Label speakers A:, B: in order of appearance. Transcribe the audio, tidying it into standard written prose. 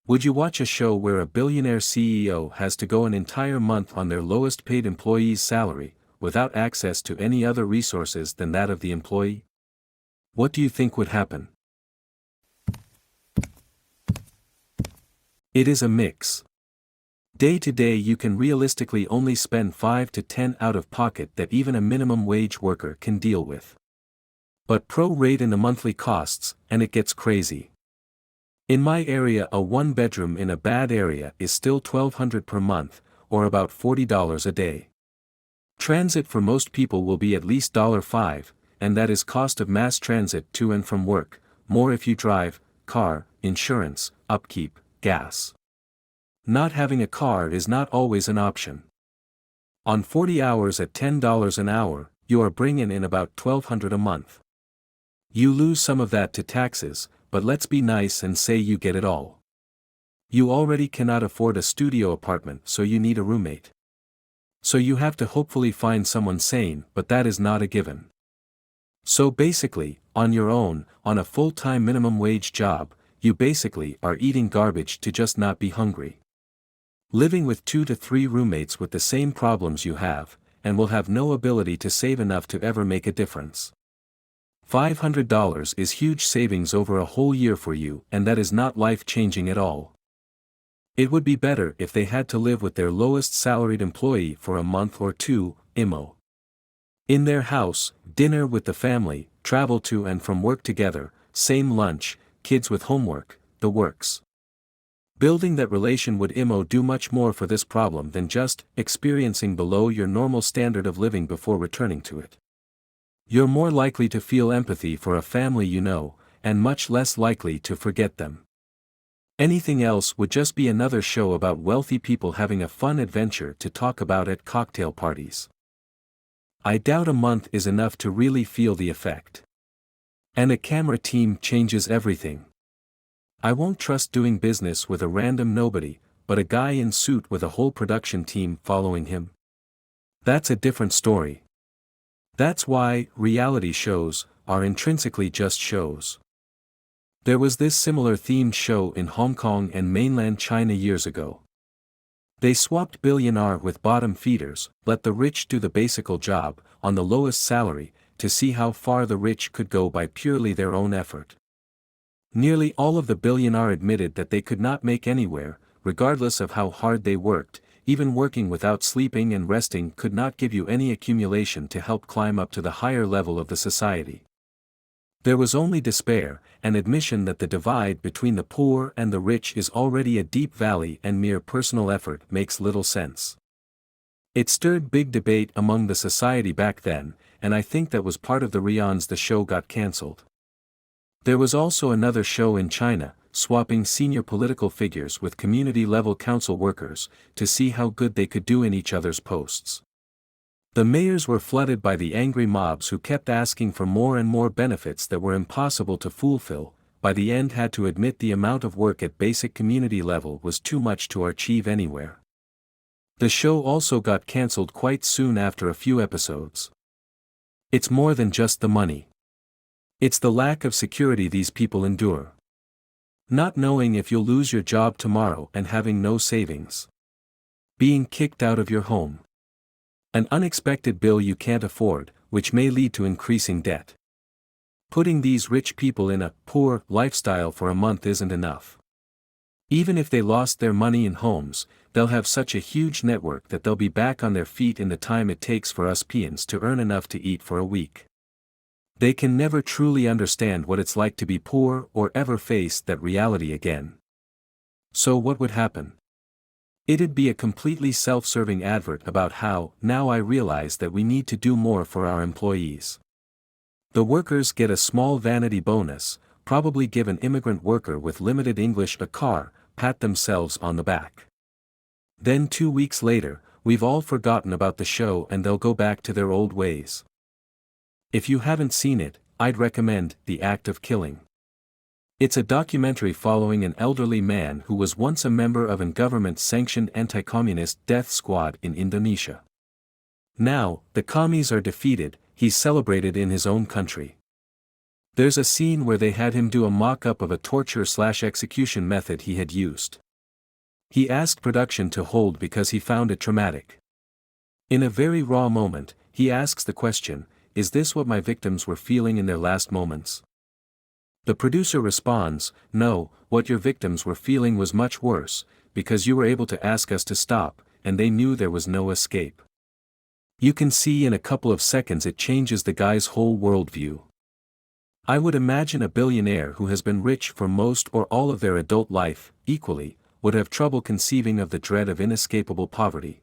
A: Would you watch a show where a billionaire CEO has to go an entire month on their lowest paid employee's salary, without access to any other resources than that of the employee? What do you think would happen? It is a mix. Day to day you can realistically only spend 5 to 10 out of pocket that even a minimum wage worker can deal with. But pro-rate in the monthly costs, and it gets crazy. In my area, a one-bedroom in a bad area is still $1,200 per month, or about $40 a day. Transit for most people will be at least $5, and that is cost of mass transit to and from work, more if you drive, car, insurance, upkeep, gas. Not having a car is not always an option. On 40 hours at $10 an hour, you are bringing in about $1,200 a month. You lose some of that to taxes, but let's be nice and say you get it all. You already cannot afford a studio apartment, so you need a roommate. So you have to hopefully find someone sane, but that is not a given. So basically, on your own, on a full-time minimum wage job, you basically are eating garbage to just not be hungry. Living with 2 to 3 roommates with the same problems you have, and will have no ability to save enough to ever make a difference. $500 is huge savings over a whole year for you, and that is not life-changing at all. It would be better if they had to live with their lowest salaried employee for a month or two, IMO. In their house, dinner with the family, travel to and from work together, same lunch, kids with homework, the works. Building that relation would IMO do much more for this problem than just experiencing below your normal standard of living before returning to it. You're more likely to feel empathy for a family you know, and much less likely to forget them. Anything else would just be another show about wealthy people having a fun adventure to talk about at cocktail parties. I doubt a month is enough to really feel the effect. And a camera team changes everything. I won't trust doing business with a random nobody, but a guy in suit with a whole production team following him. That's a different story. That's why reality shows are intrinsically just shows. There was this similar themed show in Hong Kong and mainland China years ago. They swapped billionaire with bottom feeders, let the rich do the basical job, on the lowest salary, to see how far the rich could go by purely their own effort. Nearly all of the billionaire admitted that they could not make anywhere, regardless of how hard they worked. Even working without sleeping and resting could not give you any accumulation to help climb up to the higher level of the society. There was only despair, an admission that the divide between the poor and the rich is already a deep valley and mere personal effort makes little sense. It stirred big debate among the society back then, and I think that was part of the reasons the show got cancelled. There was also another show in China, swapping senior political figures with community-level council workers, to see how good they could do in each other's posts. The mayors were flooded by the angry mobs who kept asking for more and more benefits that were impossible to fulfill, by the end had to admit the amount of work at basic community level was too much to achieve anywhere. The show also got cancelled quite soon after a few episodes. It's more than just the money. It's the lack of security these people endure. Not knowing if you'll lose your job tomorrow and having no savings. Being kicked out of your home. An unexpected bill you can't afford, which may lead to increasing debt. Putting these rich people in a poor lifestyle for a month isn't enough. Even if they lost their money and homes, they'll have such a huge network that they'll be back on their feet in the time it takes for us peons to earn enough to eat for a week. They can never truly understand what it's like to be poor or ever face that reality again. So what would happen? It'd be a completely self-serving advert about how, now I realize that we need to do more for our employees. The workers get a small vanity bonus, probably give an immigrant worker with limited English a car, pat themselves on the back. Then 2 weeks later, we've all forgotten about the show and they'll go back to their old ways. If you haven't seen it, I'd recommend The Act of Killing. It's a documentary following an elderly man who was once a member of a government-sanctioned anti-communist death squad in Indonesia. Now, the commies are defeated, he's celebrated in his own country. There's a scene where they had him do a mock-up of a torture/execution method he had used. He asked production to hold because he found it traumatic. In a very raw moment, he asks the question, "Is this what my victims were feeling in their last moments?" The producer responds, "No, what your victims were feeling was much worse, because you were able to ask us to stop, and they knew there was no escape." You can see in a couple of seconds it changes the guy's whole worldview. I would imagine a billionaire who has been rich for most or all of their adult life, equally, would have trouble conceiving of the dread of inescapable poverty.